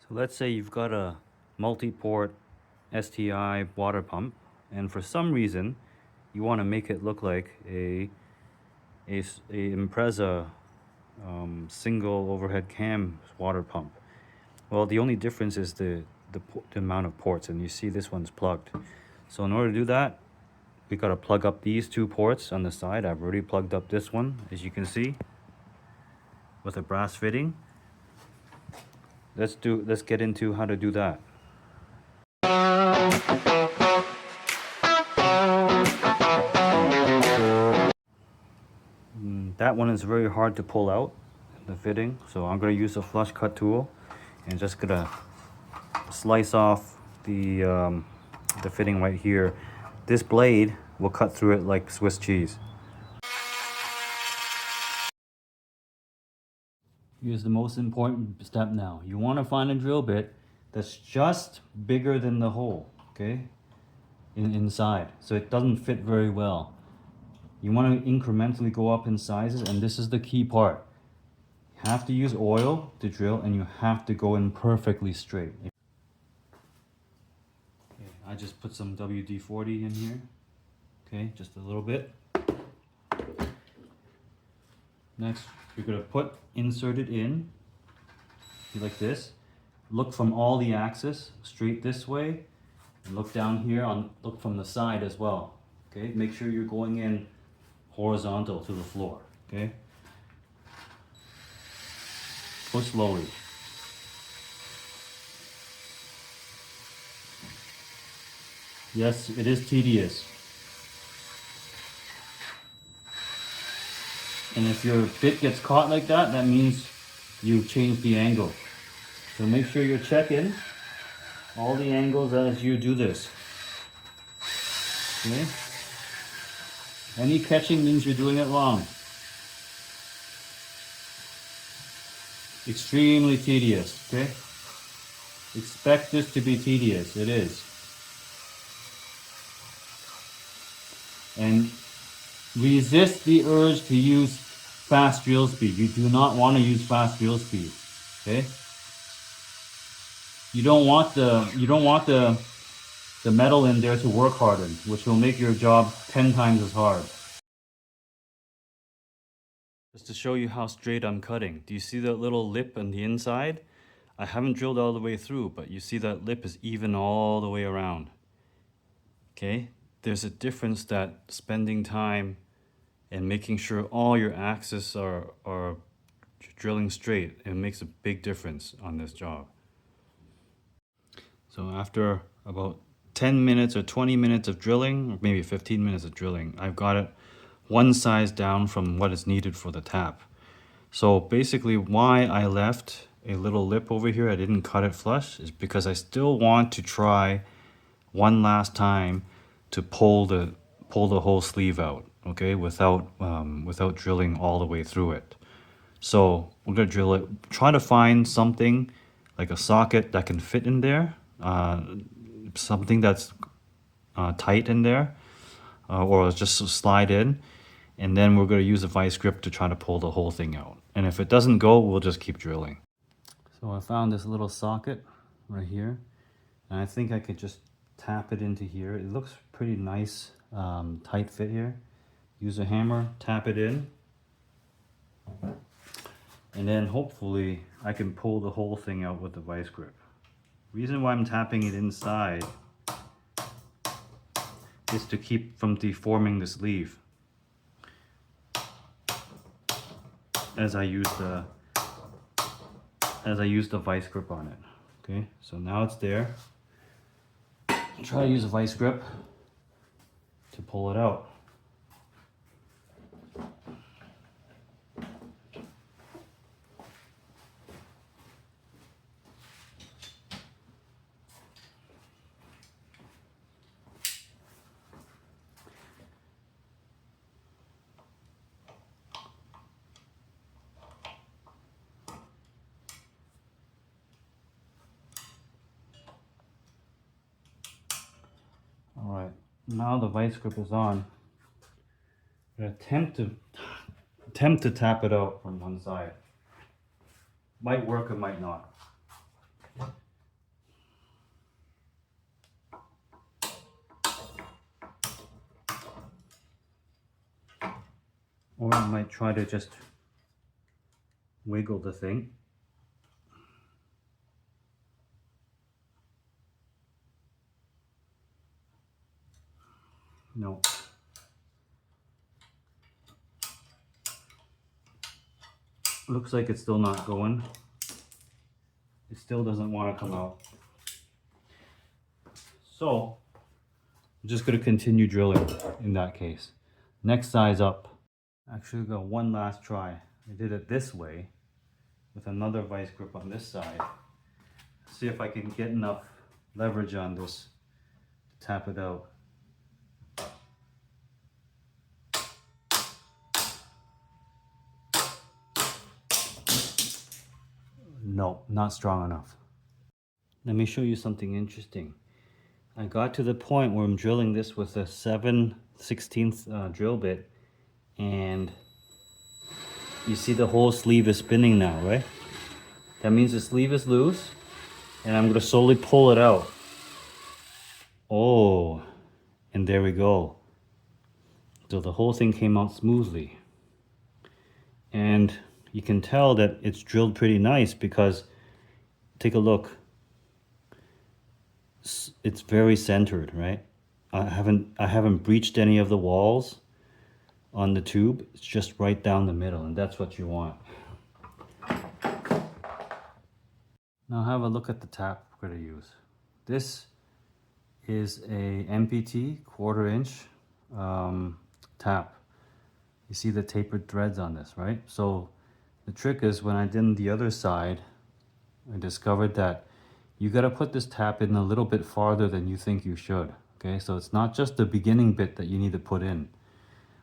So let's say you've got a multi-port STI water pump, and for some reason you want to make it look like a Impreza single overhead cam water pump. Well, the only difference is the amount of ports, and you see this one's plugged. So in order to do that, we got to plug up these two ports on the side. I've already plugged up this one, as you can see, with a brass fitting. Let's get into how to do that. That one is very hard to pull out, the fitting, so I'm going to use a flush cut tool and just gonna slice off the fitting right here. This blade will cut through it like Swiss cheese. Here's the most important step now. You want to find a drill bit that's just bigger than the hole, okay, inside, so it doesn't fit very well. You want to incrementally go up in sizes, and this is the key part. You have to use oil to drill, and you have to go in perfectly straight. Okay, I just put some WD-40 in here, okay, just a little bit. Next, you're going to insert it in like this. Look from all the axis straight this way, and look down here, look from the side as well. Okay, make sure you're going in horizontal to the floor. Okay, push slowly. Yes, it is tedious. And if your bit gets caught like that, that means you've changed the angle. So make sure you're checking all the angles as you do this. Okay? Any catching means you're doing it wrong. Extremely tedious, okay? Expect this to be tedious, it is. And resist the urge to use fast drill speed. You do not want to use fast drill speed, okay? You don't want the metal in there to work harder, which will make your job 10 times as hard. Just to show you how straight I'm cutting. Do you see that little lip on the inside? I haven't drilled all the way through, but you see that lip is even all the way around. Okay? There's a difference that spending time and making sure all your axes are drilling straight, it makes a big difference on this job. So after about 10 minutes or 20 minutes of drilling, or maybe 15 minutes of drilling, I've got it one size down from what is needed for the tap. So basically why I left a little lip over here, I didn't cut it flush, is because I still want to try one last time to pull the whole sleeve out, okay, without drilling all the way through it. So we're gonna drill it, try to find something like a socket that can fit in there, something that's tight in there, or just slide in, and then we're going to use a vice grip to try to pull the whole thing out. And if it doesn't go, we'll just keep drilling. So I found this little socket right here, and I think I could just tap it into here. It looks pretty nice, tight fit here. Use a hammer, tap it in, and then hopefully I can pull the whole thing out with the vice grip. Reason why I'm tapping it inside is to keep from deforming the sleeve as I use the vice grip on it. Okay, so now it's there. Try to use a vice grip to pull it out. Alright, now the vice grip is on. I'm going to attempt to tap it out from one side. Might work or might not. Or I might try to just wiggle the thing. No. Looks like it's still not going. It still doesn't want to come out. So I'm just going to continue drilling in that case. Next size up. Actually got one last try. I did it this way with another vice grip on this side. See if I can get enough leverage on this to tap it out. No, not strong enough. Let me show you something interesting. I got to the point where I'm drilling this with a 7/16 drill bit, and you see the whole sleeve is spinning now, right? That means the sleeve is loose, and I'm going to slowly pull it out. Oh, and there we go. So the whole thing came out smoothly. And you can tell that it's drilled pretty nice because, take a look. It's very centered, right? I haven't breached any of the walls on the tube. It's just right down the middle, and that's what you want. Now have a look at the tap we're going to use. This is a MPT 1/4 inch tap. You see the tapered threads on this, right? So the trick is, when I did the other side, I discovered that you got to put this tap in a little bit farther than you think you should. Okay, so it's not just the beginning bit that you need to put in.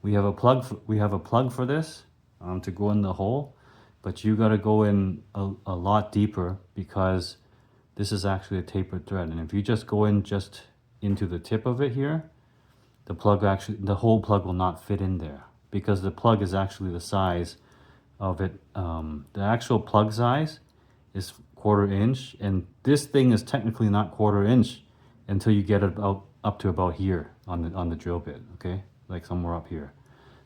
We have a plug for this to go in the hole, but you got to go in a lot deeper because this is actually a tapered thread. And if you just go in just into the tip of it here, the whole plug will not fit in there, because the plug is actually the size of it. The actual plug size is 1/4 inch, and this thing is technically not 1/4 inch until you get it up to about here on the drill bit. Okay, like somewhere up here.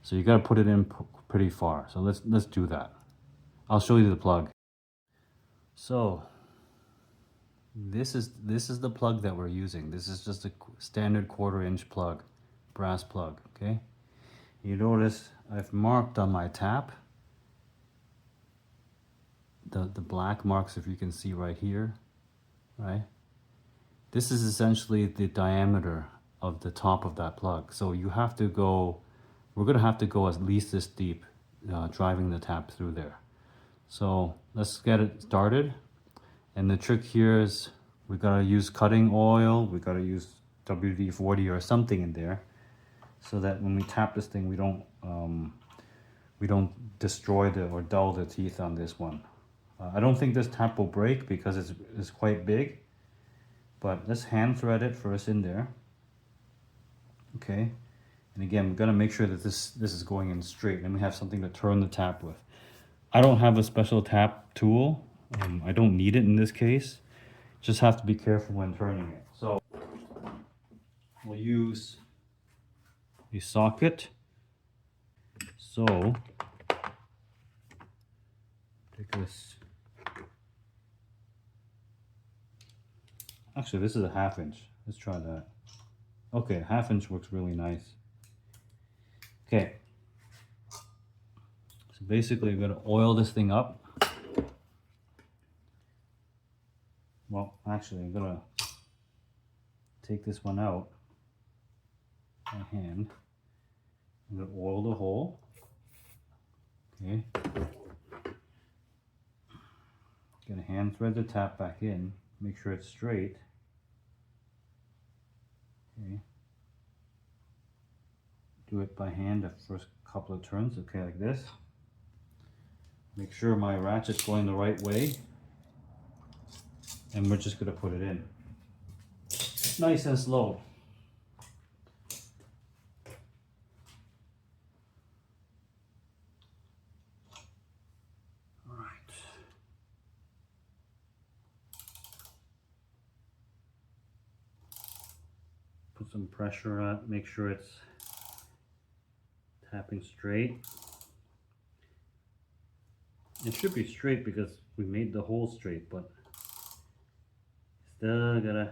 So you got to put it in pretty far. So let's do that. I'll show you the plug. So this is the plug that we're using. This is just a standard 1/4 inch plug, brass plug. Okay, you notice I've marked on my tap the black marks, if you can see right here, right? This is essentially the diameter of the top of that plug. So you have to go, we're gonna have to go at least this deep, driving the tap through there. So let's get it started. And the trick here is we gotta use cutting oil, we gotta use WD-40 or something in there, so that when we tap this thing, we don't destroy or dull the teeth on this one. I don't think this tap will break because it's quite big, but let's hand thread it first in there. Okay, and again, we're gonna make sure that this is going in straight, and we have something to turn the tap with. I don't have a special tap tool. I don't need it in this case. Just have to be careful when turning it. So we'll use a socket. So take this. Actually, this is a 1/2 inch. Let's try that. Okay, 1/2 inch works really nice. Okay. So basically, I'm gonna oil this thing up. Well, actually, I'm gonna take this one out by hand. I'm gonna oil the hole. Okay. Gonna hand thread the tap back in. Make sure it's straight. Okay. Do it by hand the first couple of turns. Okay, like this. Make sure my ratchet's going the right way. And we're just gonna put it in. Nice and slow. All right. Put some pressure on it, make sure it's tapping straight. It should be straight because we made the hole straight, but you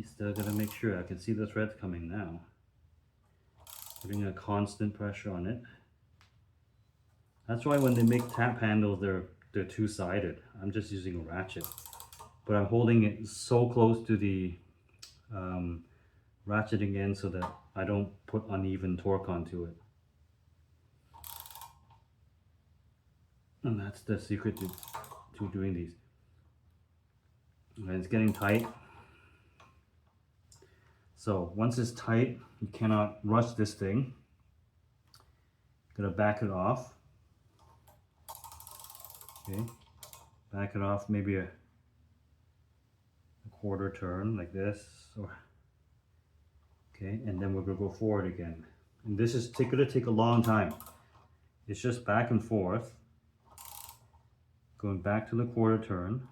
still gotta make sure. I can see the threads coming now. Putting a constant pressure on it. That's why when they make tap handles, they're two-sided. I'm just using a ratchet, but I'm holding it so close to the ratcheting end so that I don't put uneven torque onto it. And that's the secret to doing these. And it's getting tight. So once it's tight, you cannot rush this thing. Gotta back it off. Okay, back it off maybe a quarter turn like this, or okay, and then we're gonna go forward again. And this is gonna take a long time. It's just back and forth, going back to the quarter turn,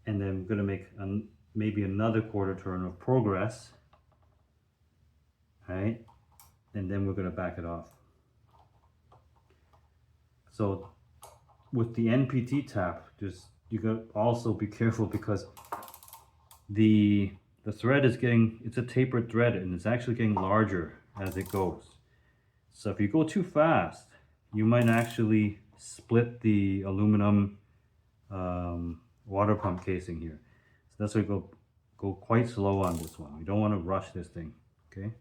and then we're gonna make maybe another quarter turn of progress, right? And then we're gonna back it off. So with the NPT tap, you gotta also be careful because the thread is it's a tapered thread and it's actually getting larger as it goes. So if you go too fast, you might actually split the aluminum water pump casing here. So that's why you go quite slow on this one. You don't want to rush this thing, okay?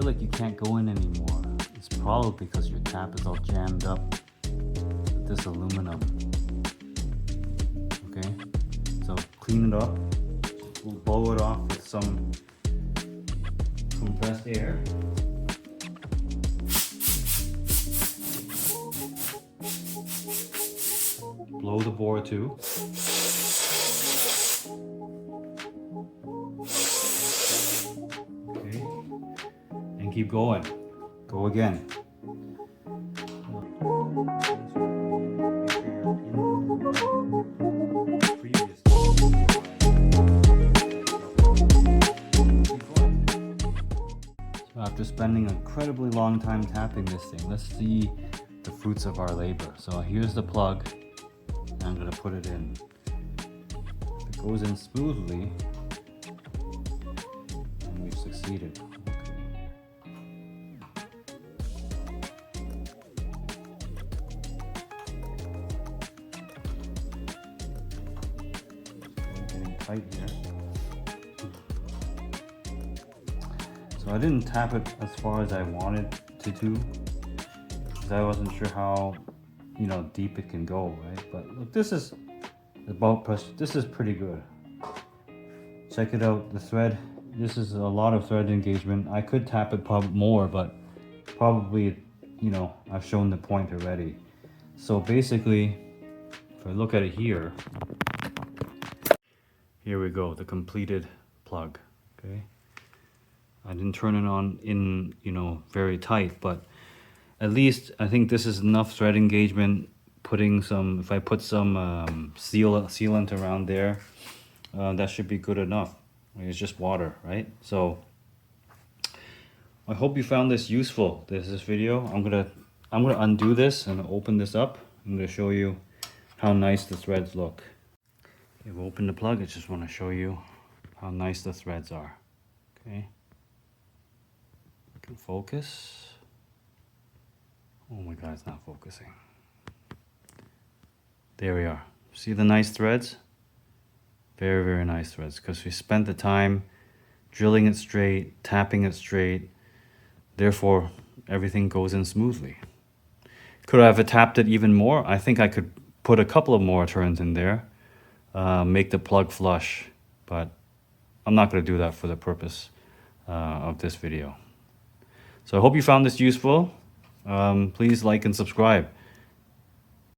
Like you can't go in anymore. It's probably because your tap is all jammed up with this aluminum. Okay, so clean it up. We'll blow it off with some compressed air. Blow the bore too. Keep going. Go again. So after spending an incredibly long time tapping this thing, let's see the fruits of our labor. So here's the plug. I'm going to put it in. If it goes in smoothly, then we've succeeded. Here. So I didn't tap it as far as I wanted to do because I wasn't sure how deep it can go, right? But look, this is about pressure. This is pretty good. Check it out. The thread. This is a lot of thread engagement. I could tap it more, but probably I've shown the point already. So basically, if I look at it here. Here we go, the completed plug, okay? I didn't turn it on in, very tight, but at least I think this is enough thread engagement. If I put some sealant around there, that should be good enough. It's just water, right? So I hope you found this useful, this video. I'm gonna undo this and open this up. I'm gonna show you how nice the threads look. If we open the plug, I just want to show you how nice the threads are. Okay. Focus. Oh my God, it's not focusing. There we are. See the nice threads? Very, very nice threads, because we spent the time drilling it straight, tapping it straight. Therefore, everything goes in smoothly. Could I have tapped it even more? I think I could put a couple of more turns in there, make the plug flush, but I'm not going to do that for the purpose of this video. So I hope you found this useful. Please like and subscribe.